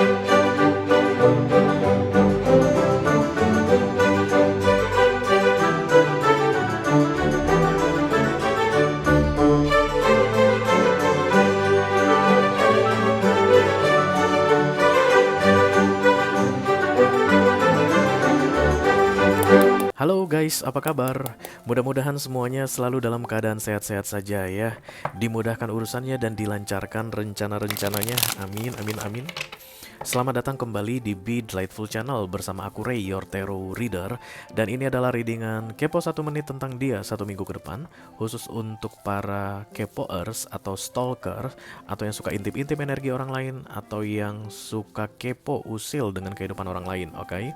Halo guys, apa kabar? Mudah-mudahan semuanya selalu dalam keadaan sehat-sehat saja ya. Dimudahkan urusannya dan dilancarkan rencana-rencananya. Amin, amin, amin. Selamat datang kembali di Be Delightful Channel bersama aku Ray, your tarot reader. Dan ini adalah readingan kepo 1 menit tentang dia 1 minggu ke depan. Khusus untuk para kepoers atau stalker, atau yang suka intip-intip energi orang lain, atau yang suka kepo usil dengan kehidupan orang lain, oke?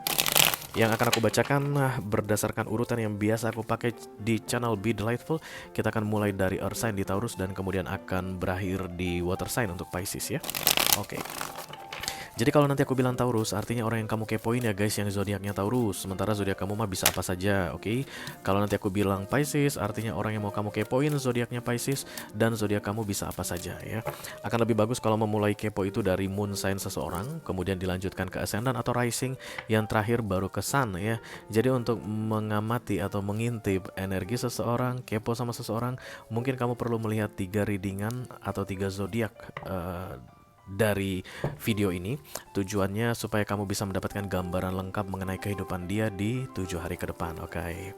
Yang akan aku bacakan berdasarkan urutan yang biasa aku pakai di channel Be Delightful. Kita akan mulai dari Earth Sign di Taurus dan kemudian akan berakhir di Water Sign untuk Pisces ya. Oke. Jadi kalau nanti aku bilang Taurus, artinya orang yang kamu kepoin ya guys, yang zodiaknya Taurus. Sementara zodiak kamu mah bisa apa saja, oke? Kalau nanti aku bilang Pisces, artinya orang yang mau kamu kepoin zodiaknya Pisces, dan zodiak kamu bisa apa saja ya. Akan lebih bagus kalau memulai kepo itu dari moon sign seseorang, kemudian dilanjutkan ke ascendant atau rising, yang terakhir baru ke sun ya. Jadi untuk mengamati atau mengintip energi seseorang, kepo sama seseorang, mungkin kamu perlu melihat 3 readingan atau 3 zodiak dari video ini. Tujuannya supaya kamu bisa mendapatkan gambaran lengkap mengenai kehidupan dia di 7 hari ke depan, oke?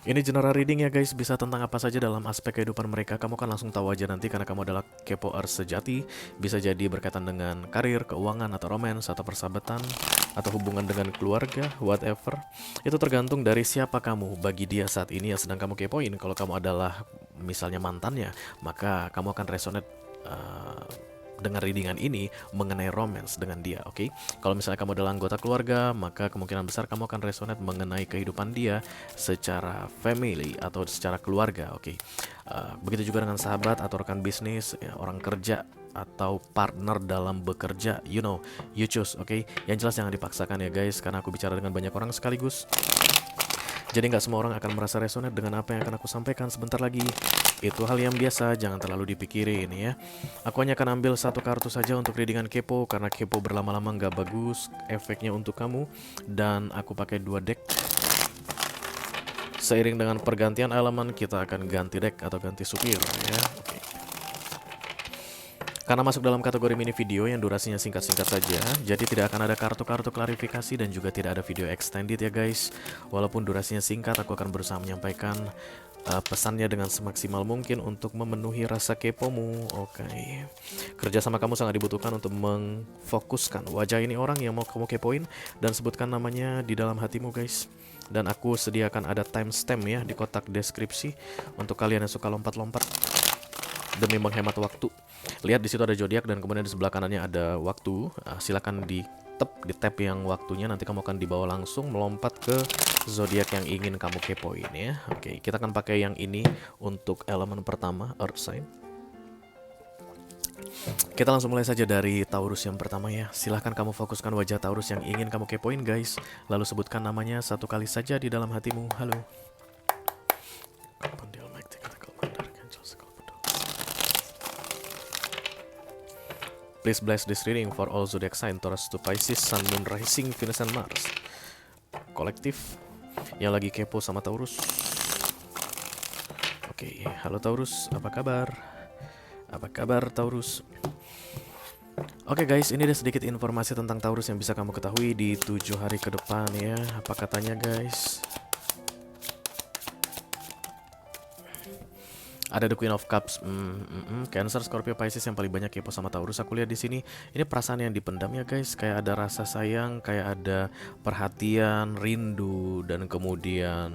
Ini general reading ya guys, bisa tentang apa saja dalam aspek kehidupan mereka. Kamu kan langsung tahu aja nanti karena kamu adalah kepoers sejati. Bisa jadi berkaitan dengan karir, keuangan, atau romance, atau persahabatan, atau hubungan dengan keluarga, whatever. Itu tergantung dari siapa kamu bagi dia saat ini yang sedang kamu kepoin. Kalau kamu adalah misalnya mantannya, maka kamu akan resonate dengan readingan ini mengenai romance dengan dia, oke? Kalau misalnya kamu adalah anggota keluarga, maka kemungkinan besar kamu akan resonate mengenai kehidupan dia secara family atau secara keluarga, oke? Begitu juga dengan sahabat atau rekan bisnis, ya, orang kerja atau partner dalam bekerja, you know, you choose, oke? Yang jelas jangan dipaksakan ya guys, karena aku bicara dengan banyak orang sekaligus. Jadi nggak semua orang akan merasa resonate dengan apa yang akan aku sampaikan sebentar lagi. Itu hal yang biasa, jangan terlalu dipikirin ya. Aku hanya akan ambil 1 kartu saja untuk readingan kepo, karena kepo berlama-lama nggak bagus efeknya untuk kamu. Dan aku pakai 2 deck. Seiring dengan pergantian elemen, kita akan ganti deck atau ganti supir ya. Oke. Karena masuk dalam kategori mini video yang durasinya singkat-singkat saja, jadi tidak akan ada kartu-kartu klarifikasi dan juga tidak ada video extended ya guys. Walaupun durasinya singkat, aku akan berusaha menyampaikan pesannya dengan semaksimal mungkin untuk memenuhi rasa kepomu, oke? Kerja sama kamu sangat dibutuhkan untuk memfokuskan wajah ini orang yang mau kamu kepoin dan sebutkan namanya di dalam hatimu guys. Dan aku sediakan ada timestamp ya di kotak deskripsi untuk kalian yang suka lompat-lompat demi menghemat waktu. Lihat di situ ada zodiak dan kemudian di sebelah kanannya ada waktu. Silakan di tap yang waktunya, nanti kamu akan dibawa langsung melompat ke zodiak yang ingin kamu kepoin ya. Oke, kita akan pakai yang ini untuk elemen pertama, Earth sign. Kita langsung mulai saja dari Taurus yang pertama ya. Silahkan kamu fokuskan wajah Taurus yang ingin kamu kepoin guys. Lalu sebutkan namanya 1 kali saja di dalam hatimu. Halo. Please bless this reading for all zodiac sign Taurus to Pisces, Sun, Moon, Rising, Venus, and Mars. Kolektif yang lagi kepo sama Taurus. Oke, halo Taurus, apa kabar? Apa kabar Taurus? Oke guys, ini ada sedikit informasi tentang Taurus yang bisa kamu ketahui di 7 hari ke depan ya. Apa katanya guys? Ada The Queen of Cups, Cancer, Scorpio, Pisces yang paling banyak kepo sama Taurus. Aku lihat di sini, ini perasaan yang dipendam ya guys. Kayak ada rasa sayang, kayak ada perhatian, rindu, dan kemudian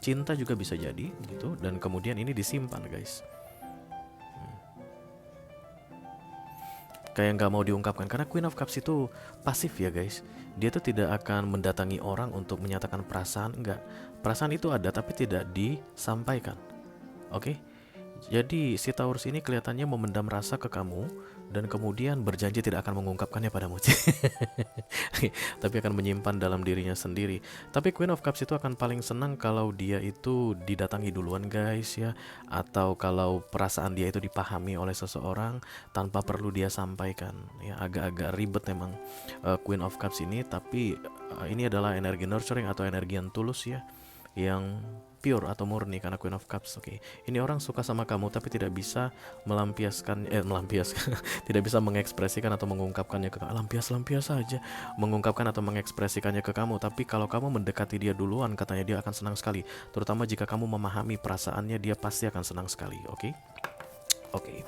cinta juga bisa jadi gitu. Dan kemudian ini disimpan guys. Kayak nggak mau diungkapkan, karena Queen of Cups itu pasif ya guys. Dia tuh tidak akan mendatangi orang untuk menyatakan perasaan, enggak. Perasaan itu ada tapi tidak disampaikan. Oke, Jadi si Taurus ini kelihatannya memendam rasa ke kamu dan kemudian berjanji tidak akan mengungkapkannya padamu. Tapi akan menyimpan dalam dirinya sendiri. Tapi Queen of Cups itu akan paling senang kalau dia itu didatangi duluan guys ya, atau kalau perasaan dia itu dipahami oleh seseorang tanpa perlu dia sampaikan. Ya agak-agak ribet memang Queen of Cups ini, tapi ini adalah energi nurturing atau energi yang tulus ya, yang pure atau murni karena Queen of Cups. Oke. Ini orang suka sama kamu tapi tidak bisa melampiaskan tidak bisa mengekspresikan atau mengungkapkannya ke kamu. Lampias saja mengungkapkan atau mengekspresikannya ke kamu, tapi kalau kamu mendekati dia duluan katanya dia akan senang sekali. Terutama jika kamu memahami perasaannya, dia pasti akan senang sekali. Oke. Oke.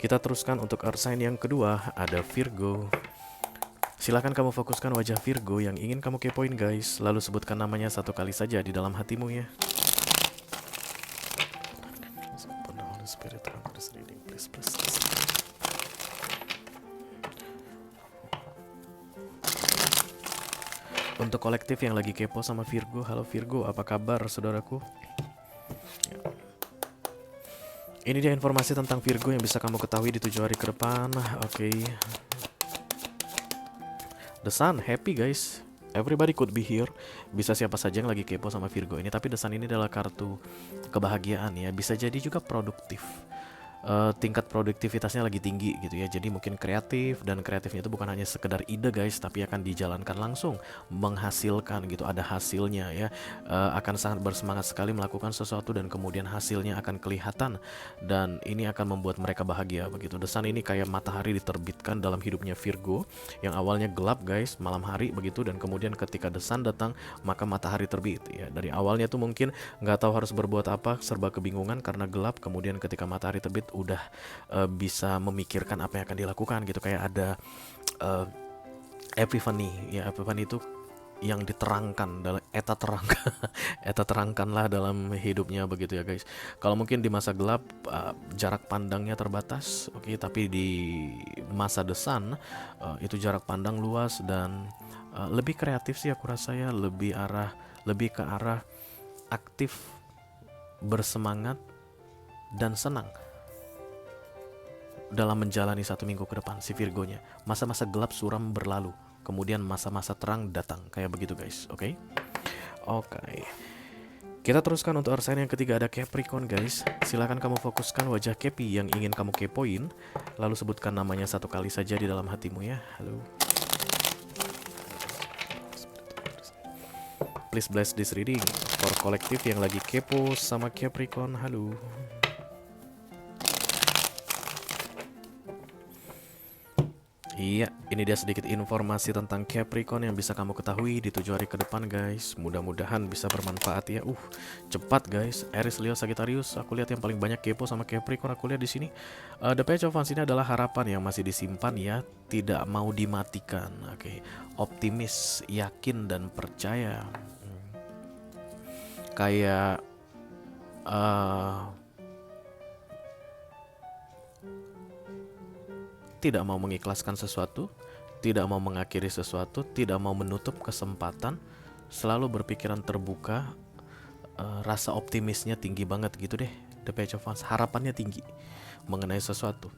Kita teruskan untuk earth sign yang kedua, ada Virgo. Silakan kamu fokuskan wajah Virgo yang ingin kamu kepoin guys, lalu sebutkan namanya satu kali saja di dalam hatimu ya. Untuk kolektif yang lagi kepo sama Virgo, halo Virgo, apa kabar saudaraku? Ini dia informasi tentang Virgo yang bisa kamu ketahui di 7 hari ke depan. Oke. The Sun, happy guys. Everybody could be here. Bisa siapa saja yang lagi kepo sama Virgo ini. Tapi The Sun ini adalah kartu kebahagiaan ya. Bisa jadi juga produktif. Tingkat produktivitasnya lagi tinggi gitu ya. Jadi mungkin kreatif, dan kreatifnya itu bukan hanya sekedar ide guys, tapi akan dijalankan langsung, menghasilkan gitu, ada hasilnya ya. Akan sangat bersemangat sekali melakukan sesuatu dan kemudian hasilnya akan kelihatan, dan ini akan membuat mereka bahagia begitu. The Sun ini kayak matahari diterbitkan dalam hidupnya Virgo yang awalnya gelap guys, malam hari begitu, dan kemudian ketika The Sun datang maka matahari terbit ya. Dari awalnya tuh mungkin nggak tahu harus berbuat apa, serba kebingungan karena gelap, kemudian ketika matahari terbit udah bisa memikirkan apa yang akan dilakukan gitu, kayak ada epiphany ya. Epiphany itu yang diterangkan dalam eta terangkanlah dalam hidupnya begitu ya guys. Kalau mungkin di masa gelap jarak pandangnya terbatas, oke, tapi di masa The Sun itu jarak pandang luas dan lebih kreatif sih aku rasa ya, lebih ke arah aktif, bersemangat dan senang dalam menjalani 1 minggu ke depan si Virgonya. Masa-masa gelap suram berlalu, kemudian masa-masa terang datang, kayak begitu guys. Oke. Kita teruskan untuk earth sign yang ketiga, ada Capricorn guys. Silakan kamu fokuskan wajah Capi yang ingin kamu kepoin, lalu sebutkan namanya satu kali saja di dalam hatimu ya. Halo. Please bless this reading for kolektif yang lagi kepo sama Capricorn. Halo. Iya, ini dia sedikit informasi tentang Capricorn yang bisa kamu ketahui di 7 hari ke depan guys. Mudah-mudahan bisa bermanfaat ya. Cepat guys. Aries, Leo, Sagittarius. Aku lihat yang paling banyak kepo sama Capricorn. Aku lihat di sini. The Page of Wands ini adalah harapan yang masih disimpan ya, tidak mau dimatikan. Oke. Optimis, yakin dan percaya. Kayak tidak mau mengikhlaskan sesuatu, tidak mau mengakhiri sesuatu, tidak mau menutup kesempatan, selalu berpikiran terbuka, rasa optimisnya tinggi banget gitu deh. The Page of Wands, harapannya tinggi mengenai sesuatu.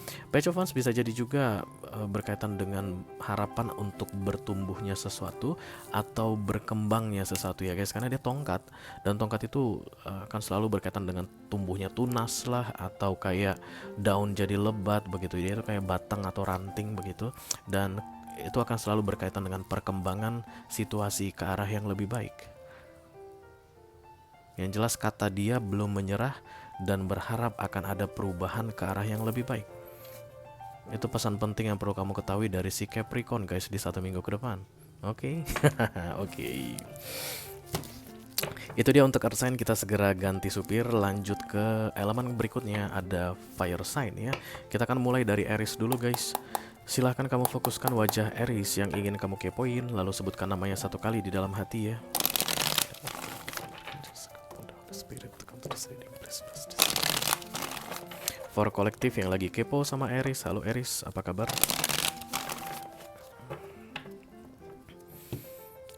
Page of Wands bisa jadi juga berkaitan dengan harapan untuk bertumbuhnya sesuatu atau berkembangnya sesuatu ya guys, karena dia tongkat, dan tongkat itu akan selalu berkaitan dengan tumbuhnya tunas lah, atau kayak daun jadi lebat begitu, dia itu kayak batang atau ranting begitu, dan itu akan selalu berkaitan dengan perkembangan situasi ke arah yang lebih baik. Yang jelas kata dia belum menyerah dan berharap akan ada perubahan ke arah yang lebih baik. Itu pesan penting yang perlu kamu ketahui dari si Capricorn guys di 1 minggu ke depan. Oke. Oke. Itu dia untuk earth sign. Kita segera ganti supir, lanjut ke elemen berikutnya, ada fire sign ya. Kita akan mulai dari Aries dulu guys. Silahkan kamu fokuskan wajah Aries yang ingin kamu kepoin, lalu sebutkan namanya satu kali di dalam hati ya. For kolektif yang lagi kepo sama Aries, halo Aries, apa kabar?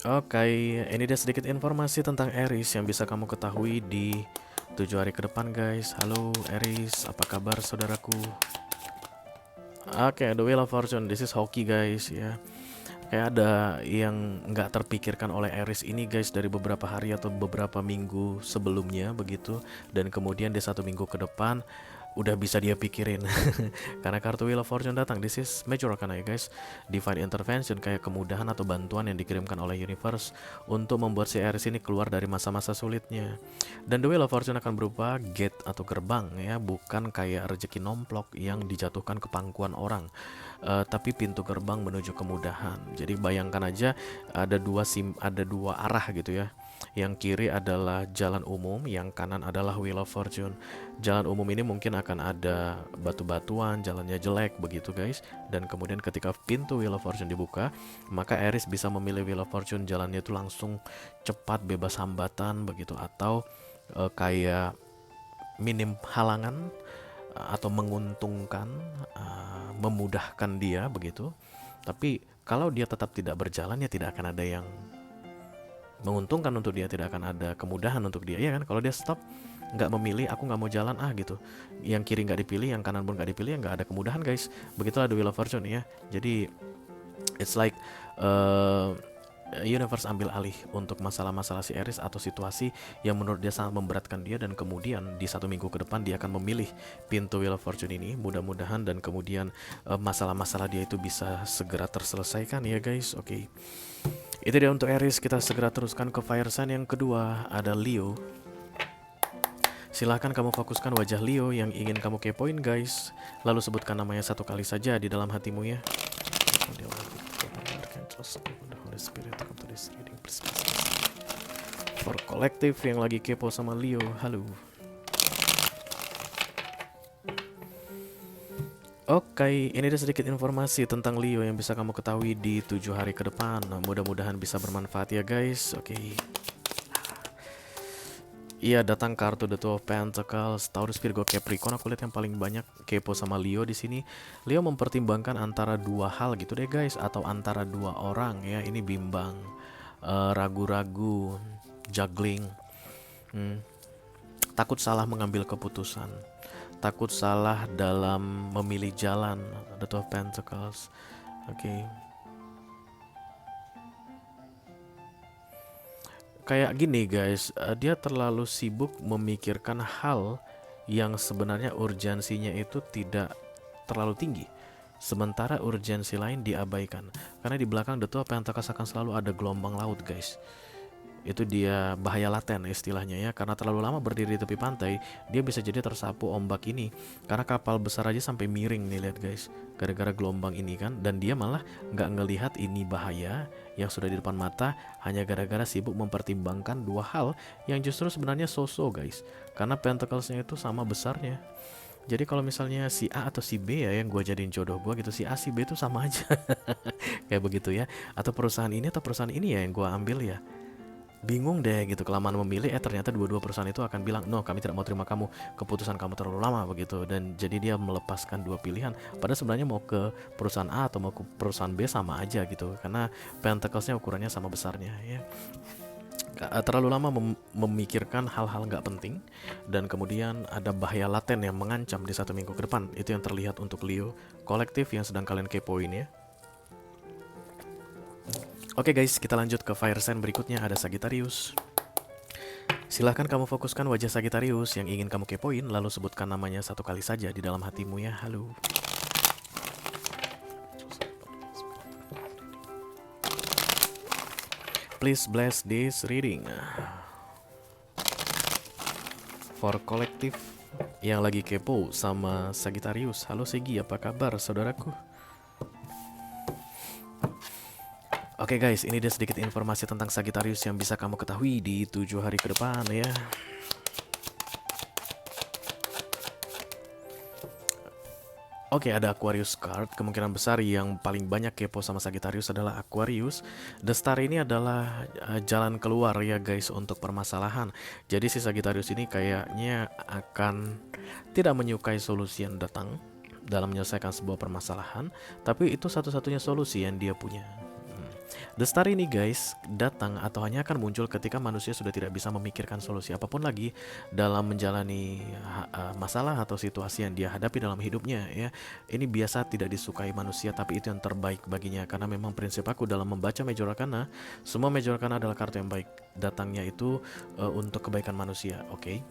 Oke, ini dia sedikit informasi tentang Aries yang bisa kamu ketahui di 7 hari ke depan guys. Halo Aries, apa kabar saudaraku? Oke, The Wheel of Fortune, this is hoki guys ya. Kayak ada yang nggak terpikirkan oleh Aries ini guys dari beberapa hari atau beberapa minggu sebelumnya begitu, dan kemudian di 1 minggu ke depan udah bisa dia pikirin. Karena kartu Wheel of Fortune datang, this is major arcana ya guys, divine intervention, kayak kemudahan atau bantuan yang dikirimkan oleh universe untuk membuat si Aries ini keluar dari masa-masa sulitnya. Dan The Wheel of Fortune akan berupa gate atau gerbang ya, bukan kayak rezeki nomplok yang dijatuhkan ke pangkuan orang, tapi pintu gerbang menuju kemudahan. Jadi bayangkan aja ada dua arah gitu ya. Yang kiri adalah jalan umum, yang kanan adalah Wheel of Fortune. Jalan umum ini mungkin akan ada batu-batuan, jalannya jelek begitu guys. Dan kemudian ketika pintu Wheel of Fortune dibuka, maka Aries bisa memilih Wheel of Fortune, jalannya itu langsung cepat, bebas hambatan begitu, atau kayak minim halangan, atau menguntungkan, memudahkan dia begitu. Tapi kalau dia tetap tidak berjalan, ya tidak akan ada yang menguntungkan untuk dia, tidak akan ada kemudahan untuk dia ya kan. Kalau dia stop, nggak memilih, aku nggak mau jalan gitu, yang kiri nggak dipilih, yang kanan pun nggak dipilih, ya nggak ada kemudahan guys. Begitulah The Wheel of Fortune ya. Jadi it's like universe ambil alih untuk masalah-masalah si Aries atau situasi yang menurut dia sangat memberatkan dia, dan kemudian di 1 minggu ke depan dia akan memilih pintu Wheel of Fortune ini, mudah-mudahan, dan kemudian masalah-masalah dia itu bisa segera terselesaikan ya guys. Oke. Itu dia untuk Aries. Kita segera teruskan ke fire sign yang kedua, ada Leo. Silahkan kamu fokuskan wajah Leo yang ingin kamu kepoin guys, lalu sebutkan namanya 1 kali saja di dalam hatimu ya. For kolektif yang lagi kepo sama Leo, halo. Oke, ini ada sedikit informasi tentang Leo yang bisa kamu ketahui di 7 hari ke depan. Mudah-mudahan bisa bermanfaat ya guys. Oke. Iya, datang kartu The Two of Pentacles, Taurus, Virgo, Capricorn. Aku lihat yang paling banyak kepo sama Leo di sini. Leo mempertimbangkan antara 2 hal gitu deh guys, atau antara 2 orang ya. Ini bimbang, ragu-ragu, juggling, takut salah mengambil keputusan, takut salah dalam memilih jalan. The Two of Pentacles. Oke. Kayak gini guys, dia terlalu sibuk memikirkan hal yang sebenarnya urgensinya itu tidak terlalu tinggi, sementara urgensi lain diabaikan. Karena di belakang The Two of Pentacles akan selalu ada gelombang laut guys. Itu dia bahaya laten istilahnya ya, karena terlalu lama berdiri di tepi pantai, dia bisa jadi tersapu ombak ini. Karena kapal besar aja sampai miring nih, lihat guys, gara-gara gelombang ini kan. Dan dia malah nggak ngelihat ini bahaya yang sudah di depan mata, hanya gara-gara sibuk mempertimbangkan 2 hal yang justru sebenarnya so-so guys, karena pentaclesnya itu sama besarnya. Jadi kalau misalnya si A atau si B ya yang gue jadiin jodoh gue gitu, si A si B itu sama aja. Kayak begitu ya. Atau perusahaan ini atau perusahaan ini ya yang gue ambil ya. Bingung deh gitu, kelamaan memilih, ternyata dua-dua perusahaan itu akan bilang, no, kami tidak mau terima kamu, keputusan kamu terlalu lama begitu. Dan jadi dia melepaskan 2 pilihan, padahal sebenarnya mau ke perusahaan A atau mau ke perusahaan B sama aja gitu, karena pentaclesnya ukurannya sama besarnya ya. Terlalu lama memikirkan hal-hal nggak penting, dan kemudian ada bahaya laten yang mengancam di 1 minggu ke depan. Itu yang terlihat untuk Leo kolektif yang sedang kalian kepoin ya. Oke guys, kita lanjut ke fire sign berikutnya, ada Sagittarius. Silahkan kamu fokuskan wajah Sagittarius yang ingin kamu kepoin, lalu sebutkan namanya 1 kali saja di dalam hatimu ya. Halo. Please bless this reading for kolektif yang lagi kepo sama Sagittarius. Halo Segi, apa kabar saudaraku? Oke guys, ini dia sedikit informasi tentang Sagittarius yang bisa kamu ketahui di 7 hari ke depan ya. Oke, ada Aquarius card. Kemungkinan besar yang paling banyak kepo sama Sagittarius adalah Aquarius. The Star ini adalah jalan keluar ya guys untuk permasalahan. Jadi si Sagittarius ini kayaknya akan tidak menyukai solusi yang datang dalam menyelesaikan sebuah permasalahan, tapi itu satu-satunya solusi yang dia punya. The Star ini guys datang atau hanya akan muncul ketika manusia sudah tidak bisa memikirkan solusi apapun lagi dalam menjalani masalah atau situasi yang dia hadapi dalam hidupnya ya. Ini biasa tidak disukai manusia, tapi itu yang terbaik baginya, karena memang prinsip aku dalam membaca Major Arcana, semua Major Arcana adalah kartu yang baik, datangnya itu untuk kebaikan manusia. Oke.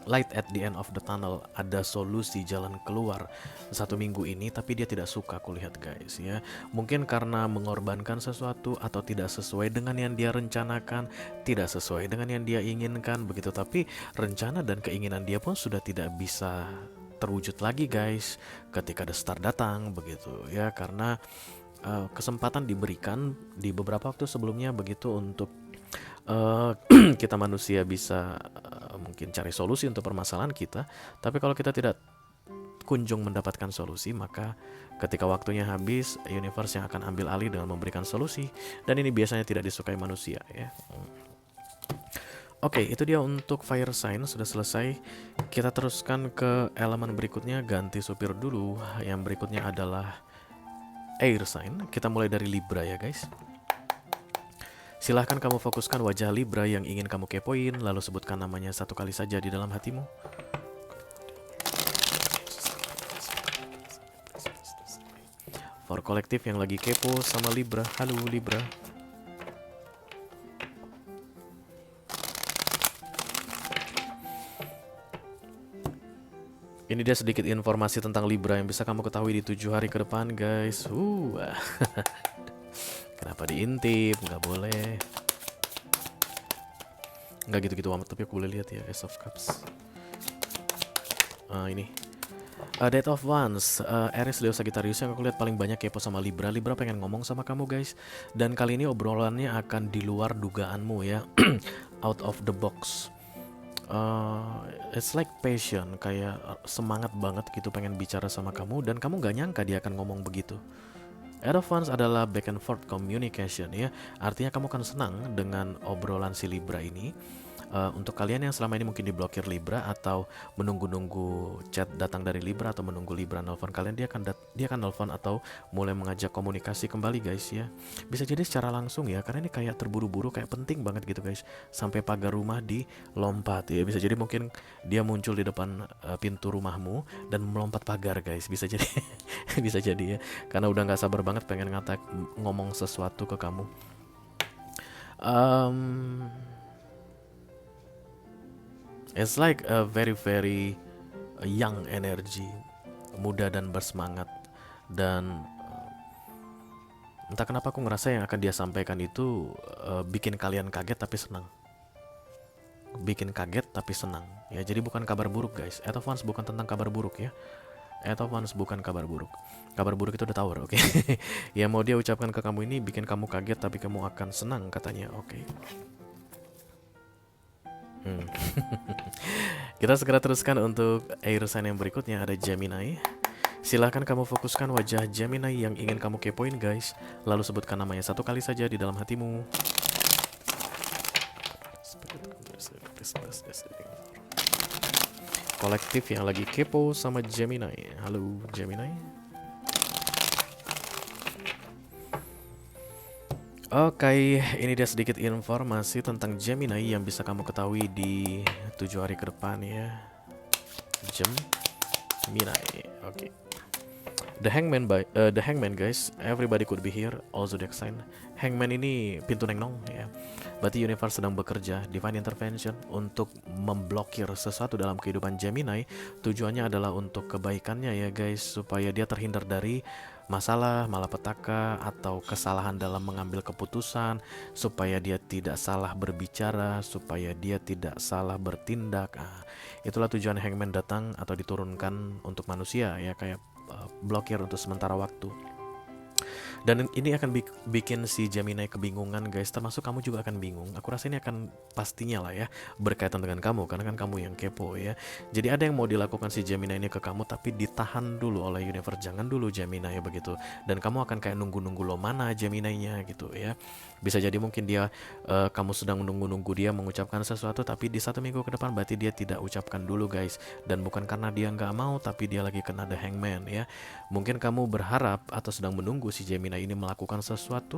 Light at the end of the tunnel, ada solusi jalan keluar 1 minggu ini, tapi dia tidak suka kulihat guys ya. Mungkin karena mengorbankan sesuatu atau tidak sesuai dengan yang dia rencanakan, tidak sesuai dengan yang dia inginkan begitu, tapi rencana dan keinginan dia pun sudah tidak bisa terwujud lagi guys ketika The Star datang begitu ya, karena kesempatan diberikan di beberapa waktu sebelumnya begitu untuk kita manusia bisa mungkin cari solusi untuk permasalahan kita, tapi kalau kita tidak kunjung mendapatkan solusi, maka ketika waktunya habis, universe yang akan ambil alih dengan memberikan solusi, dan ini biasanya tidak disukai manusia ya. Oke, itu dia untuk fire sign sudah selesai. Kita teruskan ke elemen berikutnya, ganti supir dulu. Yang berikutnya adalah air sign. Kita mulai dari Libra ya guys. Silahkan kamu fokuskan wajah Libra yang ingin kamu kepoin, lalu sebutkan namanya 1 kali saja di dalam hatimu. For kolektif yang lagi kepo sama Libra, halo Libra. Ini dia sedikit informasi tentang Libra yang bisa kamu ketahui di 7 hari ke depan guys. Kenapa diintip? Nggak boleh. Nggak gitu-gitu amat, tapi aku boleh lihat ya. Ace of Cups. Ini Death of Wands, Aries, Leo, Sagittarius yang aku lihat paling banyak kepo sama Libra. Libra pengen ngomong sama kamu guys. Dan kali ini obrolannya akan di luar dugaanmu ya. Out of the box. It's like passion, kayak semangat banget gitu pengen bicara sama kamu, dan kamu gak nyangka dia akan ngomong begitu. Advance adalah back and forth communication ya. Artinya kamu akan senang dengan obrolan si Libra ini. Untuk kalian yang selama ini mungkin diblokir Libra atau menunggu-nunggu chat datang dari Libra atau menunggu Libra nelfon kalian, dia akan nelfon atau mulai mengajak komunikasi kembali guys ya. Bisa jadi secara langsung ya, karena ini kayak terburu-buru, kayak penting banget gitu guys. Sampai pagar rumah dilompat ya. Bisa jadi mungkin dia muncul di depan pintu rumahmu dan melompat pagar guys. Bisa jadi bisa jadi ya, karena udah nggak sabar banget pengen ngomong sesuatu ke kamu. It's like a very young energy, muda dan bersemangat, dan entah kenapa aku ngerasa yang akan dia sampaikan itu bikin kalian kaget tapi senang. Bikin kaget tapi senang ya. Jadi bukan kabar buruk guys. Advance bukan tentang kabar buruk ya. Advance bukan kabar buruk. Kabar buruk itu udah tower, oke. Yang mau dia ucapkan ke kamu ini bikin kamu kaget tapi kamu akan senang katanya, oke. Kita segera teruskan untuk air sign yang berikutnya, ada Gemini. Silahkan kamu fokuskan wajah Gemini yang ingin kamu kepoin guys, lalu sebutkan namanya 1 kali saja di dalam hatimu. Kolektif yang lagi kepo sama Gemini, halo Gemini. Oke, ini dia sedikit informasi tentang Gemini yang bisa kamu ketahui di 7 hari ke depan ya. Gemini, oke. The Hangman guys, everybody could be here, all zodiac sign. Hangman ini pintu nengnong ya. Berarti universe sedang bekerja, divine intervention, untuk memblokir sesuatu dalam kehidupan Gemini. Tujuannya adalah untuk kebaikannya ya guys, supaya dia terhindar dari masalah, malapetaka, atau kesalahan dalam mengambil keputusan, supaya dia tidak salah berbicara, supaya dia tidak salah bertindak. Itulah tujuan Hangman datang atau diturunkan untuk manusia ya, kayak blokir untuk sementara waktu. Dan ini akan bikin si Gemini kebingungan guys, termasuk kamu juga akan bingung. Aku rasa ini akan pastinya lah ya berkaitan dengan kamu, karena kan kamu yang kepo ya. Jadi ada yang mau dilakukan si Gemini ini ke kamu, tapi ditahan dulu oleh universe. Jangan dulu Gemini ya begitu. Dan kamu akan kayak nunggu-nunggu lo mana Gemini-nya gitu ya. Bisa jadi mungkin dia kamu sedang menunggu-nunggu dia mengucapkan sesuatu, tapi di 1 minggu ke depan berarti dia tidak ucapkan dulu guys. Dan bukan karena dia nggak mau, tapi dia lagi kena the Hangman ya. Mungkin kamu berharap atau sedang menunggu si Gemini ini melakukan sesuatu,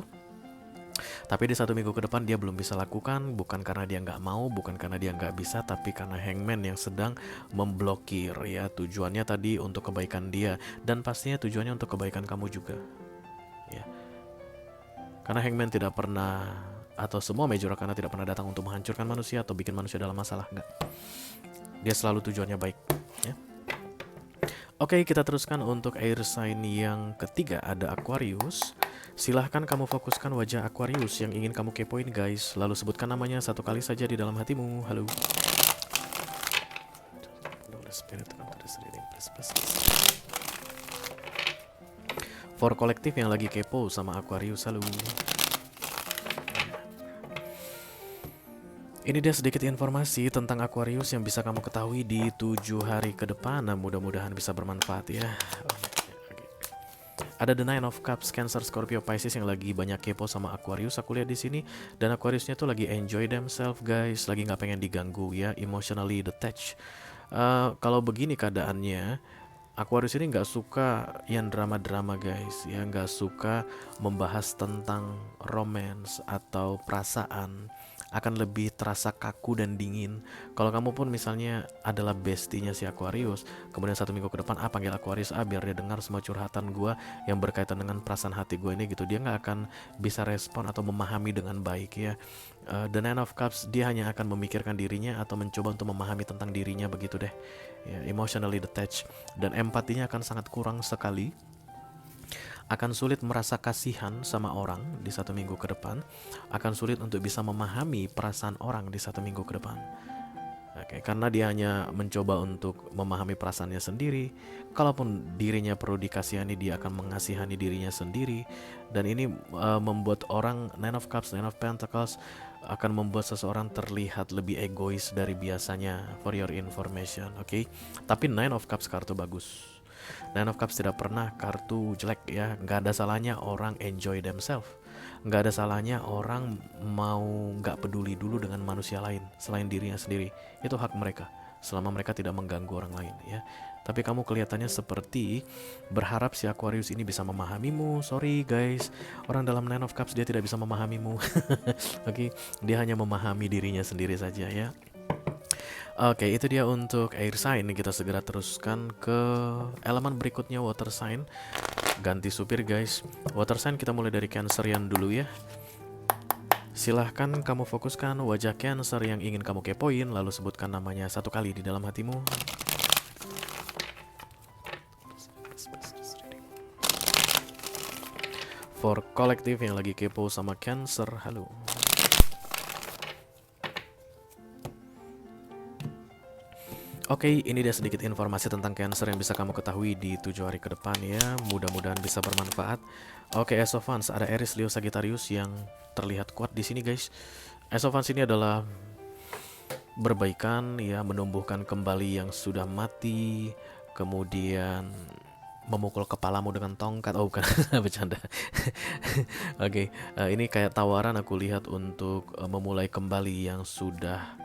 Tapi di 1 minggu ke depan dia belum bisa lakukan, bukan karena dia nggak mau, bukan karena dia nggak bisa, tapi karena Hangman yang sedang memblokir ya. Tujuannya tadi untuk kebaikan dia, dan pastinya tujuannya untuk kebaikan kamu juga ya. Karena Hangman tidak pernah, atau semua Major Arcana tidak pernah datang untuk menghancurkan manusia atau bikin manusia dalam masalah, enggak. Dia selalu tujuannya baik ya. Oke, kita teruskan untuk air sign yang ketiga, ada Aquarius. Silahkan kamu fokuskan wajah Aquarius yang ingin kamu kepoin guys. Lalu sebutkan namanya 1 kali saja di dalam hatimu. Halo. For kolektif yang lagi kepo sama Aquarius, halo. Ini dia sedikit informasi tentang Aquarius yang bisa kamu ketahui di 7 hari ke depan. Nah, mudah-mudahan bisa bermanfaat ya. Ada The Nine of Cups, Cancer, Scorpio, Pisces yang lagi banyak kepo sama Aquarius. Aku lihat di sini, dan Aquariusnya tuh lagi enjoy themselves guys, lagi nggak pengen diganggu ya, emotionally detached. Kalau begini keadaannya, Aquarius ini nggak suka yang drama-drama guys, ya nggak suka membahas tentang romance atau perasaan, akan lebih terasa kaku dan dingin. Kalau kamu pun misalnya adalah bestinya si Aquarius, kemudian 1 minggu ke depan panggil Aquarius biar dia dengar semua curhatan gue yang berkaitan dengan perasaan hati gue ini gitu, dia nggak akan bisa respon atau memahami dengan baik ya. The Nine of Cups, dia hanya akan memikirkan dirinya atau mencoba untuk memahami tentang dirinya begitu deh ya, emotionally detached, dan empatinya akan sangat kurang sekali. Akan sulit merasa kasihan sama orang di 1 minggu ke depan, akan sulit untuk bisa memahami perasaan orang di 1 minggu ke depan. Oke, karena dia hanya mencoba untuk memahami perasaannya sendiri. Kalaupun dirinya perlu dikasihani, dia akan mengasihani dirinya sendiri. Dan ini membuat orang, Nine of Cups, Nine of Pentacles, akan membuat seseorang terlihat lebih egois dari biasanya, for your information, oke? Tapi Nine of Cups kartu bagus. Nine of Cups tidak pernah kartu jelek ya. Nggak ada salahnya orang enjoy themselves. Nggak ada salahnya orang mau nggak peduli dulu dengan manusia lain selain dirinya sendiri. Itu hak mereka, selama mereka tidak mengganggu orang lain ya. Tapi kamu kelihatannya seperti berharap si Aquarius ini bisa memahamimu. Sorry guys, orang dalam Nine of Cups dia tidak bisa memahamimu. Oke, dia hanya memahami dirinya sendiri saja ya. Oke, itu dia untuk air sign. Kita segera teruskan ke elemen berikutnya, water sign. Ganti supir guys. Water sign kita mulai dari Cancerian dulu ya. Silahkan kamu fokuskan wajah Cancer yang ingin kamu kepoin, lalu sebutkan namanya 1 kali di dalam hatimu. For kolektif yang lagi kepo sama Cancer, halo. Oke, ini dia sedikit informasi tentang Cancer yang bisa kamu ketahui di 7 hari ke depan ya. Mudah-mudahan bisa bermanfaat. Oke, Ace of Wands, ada Aries, Leo, Sagittarius yang terlihat kuat di sini guys. Ace of Wands ini adalah berbaikan ya, menumbuhkan kembali yang sudah mati, kemudian memukul kepalamu dengan tongkat. Oh bukan, bercanda. Oke, ini kayak tawaran aku lihat untuk memulai kembali yang sudah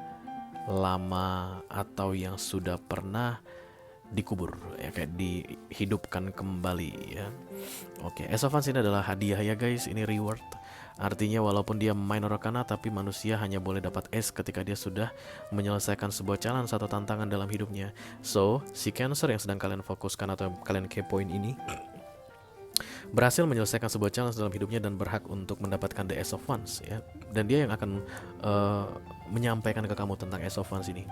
lama atau yang sudah pernah dikubur ya, kayak dihidupkan kembali ya. Oke, Ace of Wands ini adalah hadiah ya guys, ini reward. Artinya walaupun dia minor arcana, tapi manusia hanya boleh dapat S ketika dia sudah menyelesaikan sebuah challenge atau tantangan dalam hidupnya. So, si Cancer yang sedang kalian fokuskan atau kalian kepoin ini berhasil menyelesaikan sebuah challenge dalam hidupnya dan berhak untuk mendapatkan the Ace of Wands ya. Dan dia yang akan menyampaikan ke kamu tentang Ace of Wands ini.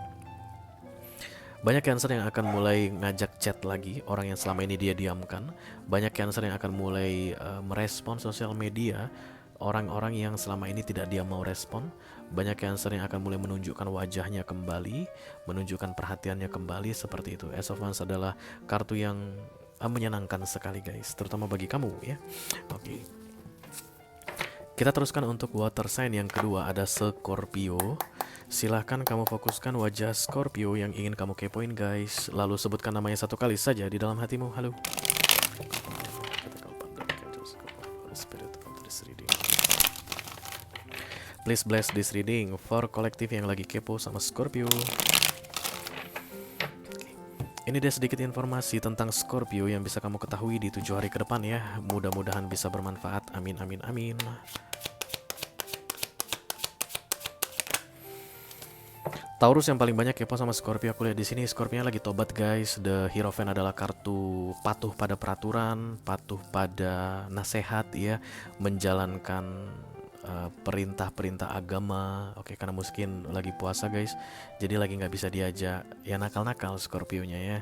Banyak Cancer yang akan mulai ngajak chat lagi orang yang selama ini dia diamkan. Banyak Cancer yang akan mulai merespon sosial media orang-orang yang selama ini tidak dia mau respon. Banyak Cancer yang akan mulai menunjukkan wajahnya kembali, menunjukkan perhatiannya kembali, seperti itu. Ace of Wands adalah kartu yang menyenangkan sekali guys, terutama bagi kamu ya. Oke. Kita teruskan untuk water sign yang kedua, ada Scorpio. Silahkan kamu fokuskan wajah Scorpio yang ingin kamu kepoin guys, lalu sebutkan namanya 1 kali saja di dalam hatimu. Halo. Please bless this reading for kolektif yang lagi kepo sama Scorpio. Ini dia sedikit informasi tentang Scorpio yang bisa kamu ketahui di 7 hari ke depan ya. Mudah-mudahan bisa bermanfaat. Amin, amin, amin. Taurus yang paling banyak kepo sama Scorpio. Aku lihat di sini Scorpio lagi tobat guys. The Hierophant adalah kartu patuh pada peraturan, patuh pada nasihat ya, menjalankan perintah-perintah agama. Oke, karena mungkin lagi puasa guys, jadi lagi nggak bisa diajak ya nakal-nakal Scorpio-nya ya.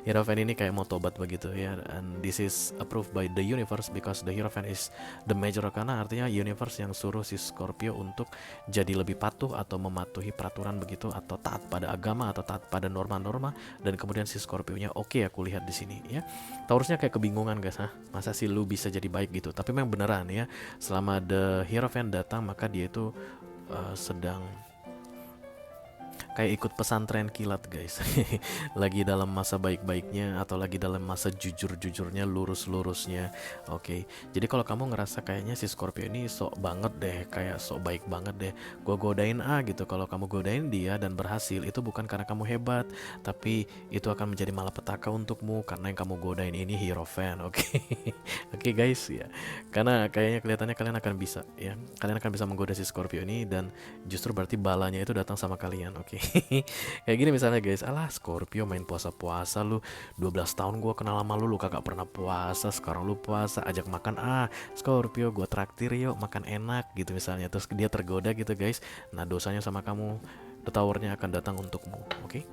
Hierophant ini kayak mau tobat begitu ya. And this is approved by the universe because the Hierophant is the major arcana, artinya universe yang suruh si Scorpio untuk jadi lebih patuh atau mematuhi peraturan begitu, atau taat pada agama atau taat pada norma-norma. Dan kemudian si Scorpio-nya oke, aku lihat di sini ya. Taurusnya kayak kebingungan guys, masa sih lu bisa jadi baik gitu? Tapi memang beneran ya, selama the Hierophant datang maka dia itu sedang kayak ikut pesantren kilat guys. Lagi dalam masa baik-baiknya atau lagi dalam masa jujur-jujurnya, lurus-lurusnya. Oke, jadi kalau kamu ngerasa kayaknya si Scorpio ini sok banget deh, kayak sok baik banget deh, gue godain gitu. Kalau kamu godain dia dan berhasil, itu bukan karena kamu hebat, tapi itu akan menjadi malapetaka untukmu karena yang kamu godain ini Hierophant. Oke. Oke guys ya, karena kayaknya kelihatannya kalian akan bisa ya, kalian akan bisa menggoda si Scorpio ini, dan justru berarti balanya itu datang sama kalian. Oke. Kayak gini misalnya guys, alah Scorpio main puasa-puasa lu, 12 tahun gue kenal sama lu kagak pernah puasa, sekarang lu puasa, ajak makan Scorpio gue traktir yuk makan enak gitu misalnya, terus dia tergoda gitu guys. Nah dosanya sama kamu, the towernya akan datang untukmu. Oke.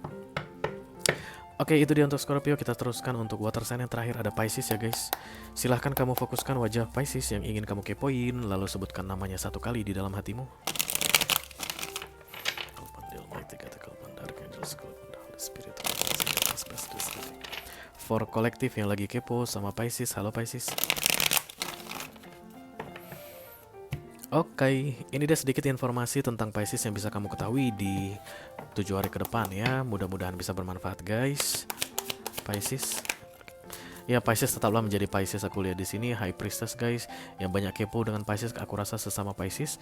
Oke, itu dia untuk Scorpio. Kita teruskan untuk water sign yang terakhir, ada Pisces ya guys. Silahkan kamu fokuskan wajah Pisces yang ingin kamu kepoin, lalu sebutkan namanya satu kali di dalam hatimu. For kolektif yang lagi kepo sama Pisces, halo Pisces. Oke, ini dia sedikit informasi tentang Pisces yang bisa kamu ketahui di 7 hari ke depan ya. Mudah-mudahan bisa bermanfaat guys. Pisces. Ya, Pisces tetaplah menjadi Pisces. Aku lihat di sini High Priestess guys. Yang banyak kepo dengan Pisces, aku rasa sesama Pisces,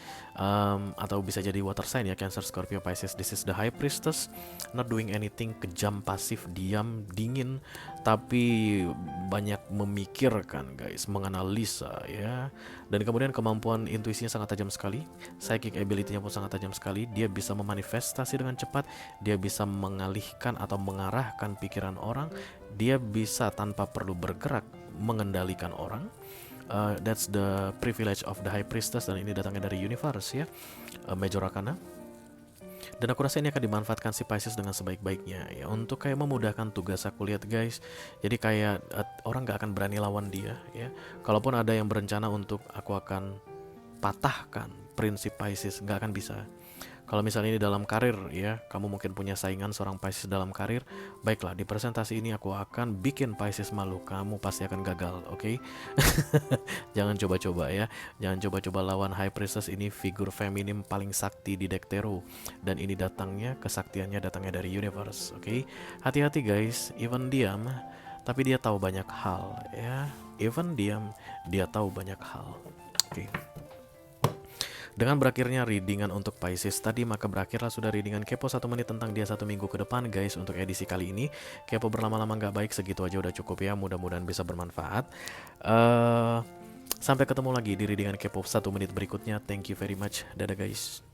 atau bisa jadi water sign ya, Cancer, Scorpio, Pisces. This is the High Priestess, not doing anything, kejam, pasif, diam, dingin, tapi banyak memikirkan guys, menganalisa ya. Dan kemudian kemampuan intuisinya sangat tajam sekali, psychic ability-nya pun sangat tajam sekali. Dia bisa memanifestasi dengan cepat, dia bisa mengalihkan atau mengarahkan pikiran orang, dia bisa tanpa perlu bergerak mengendalikan orang. That's the privilege of the High Priestess, dan ini datangnya dari universe ya, Major Arcana. Dan aku rasa ini akan dimanfaatkan si Pisces dengan sebaik-baiknya ya, untuk kayak memudahkan tugas aku lihat guys. Jadi kayak orang gak akan berani lawan dia ya. Kalaupun ada yang berencana untuk aku akan patahkan prinsip Pisces, gak akan bisa. Kalau misalnya ini dalam karir ya, kamu mungkin punya saingan seorang Pisces dalam karir, baiklah di presentasi ini aku akan bikin Pisces malu, kamu pasti akan gagal, oke? Jangan coba-coba ya, jangan coba-coba lawan High Priestess. Ini figur feminim paling sakti di deck tarot, dan ini datangnya, kesaktiannya datangnya dari universe, oke? Hati-hati guys, even diam, tapi dia tahu banyak hal ya, even diam, dia tahu banyak hal, oke? Dengan berakhirnya readingan untuk Pisces tadi, maka berakhirlah sudah readingan Kepo 1 menit tentang dia 1 minggu ke depan guys. Untuk edisi kali ini, Kepo berlama-lama gak baik, segitu aja udah cukup ya. Mudah-mudahan bisa bermanfaat. Sampai ketemu lagi di readingan Kepo 1 menit berikutnya. Thank you very much. Dadah guys.